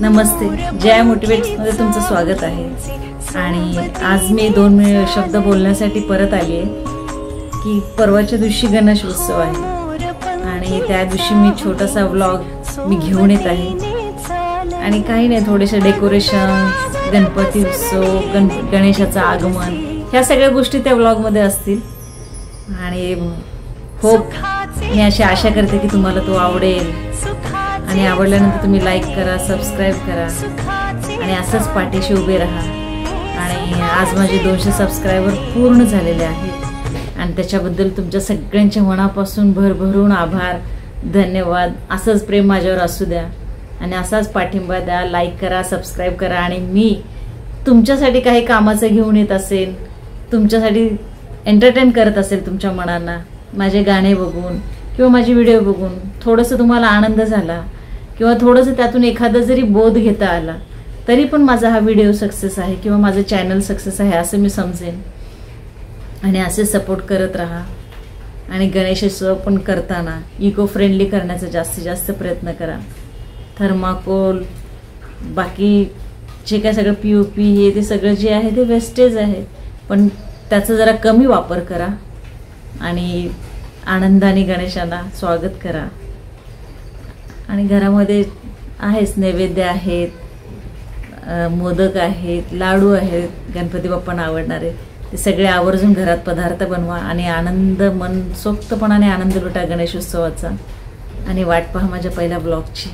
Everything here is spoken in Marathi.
नमस्ते, जय मोटिवेट्समध्ये तुमचं स्वागत आहे। आणि आज मी 2 शब्द बोलण्यासाठी परत आली आहे की परवाच्या दिवशी गणेश उत्सव आहे आणि त्या दिवशी मी छोटासा व्लॉग मी घेऊन येत आहे। आणि काही नाही, थोडेसे डेकोरेशन, गणपती उत्सव, गणेशाचं आगमन, ह्या सगळ्या गोष्टी त्या व्लॉगमध्ये असतील। आणि होप मी अशी आशा करते की तुम्हाला तो आवडेल आणि आवडल्यानंतर तुम्ही लाईक करा, सबस्क्राइब करा आणि असंच पाठीशी उभे राहा। आणि आज माझे 200 सबस्क्रायबर पूर्ण झालेले आहेत आणि त्याच्याबद्दल तुमच्या सगळ्यांच्या मनापासून भरभरून आभार, धन्यवाद। असंच प्रेम माझ्यावर असू द्या आणि असाच पाठिंबा द्या, लाईक करा, सबस्क्राइब करा। आणि मी तुमच्यासाठी काही कामाचं घेऊन येत असेल, तुमच्यासाठी एंटरटेन करत असेल, तुमच्या मनांना माझे गाणे बघून किंवा माझे व्हिडिओ बघून थोडंसं तुम्हाला आनंद झाला किंवा थोडंसं त्यातून एखादा जरी बोध घेता आला तरी पण माझा हा व्हिडिओ सक्सेस आहे किंवा माझं चॅनल सक्सेस आहे असं मी समजेन। आणि असे सपोर्ट करत राहा आणि गणेशोत्सव पण करताना इको फ्रेंडली करण्याचा जास्तीत जास्त प्रयत्न करा। थर्माकोल, बाकी जे काय सगळं POP हे ते सगळं जे आहे ते वेस्टेज आहे, पण त्याचा जरा कमी वापर करा आणि आनंदाने गणेशाला स्वागत करा। आणि घरामध्ये आहेच, नैवेद्य आहेत, मोदक आहेत, लाडू आहेत, गणपती बाप्पांना आवडणारे ते सगळे आवर्जून घरात पदार्थ बनवा आणि आनंद, मनसोक्तपणाने आनंद लुटा गणेशोत्सवाचा। आणि वाट पहा माझ्या पहिल्या ब्लॉगची।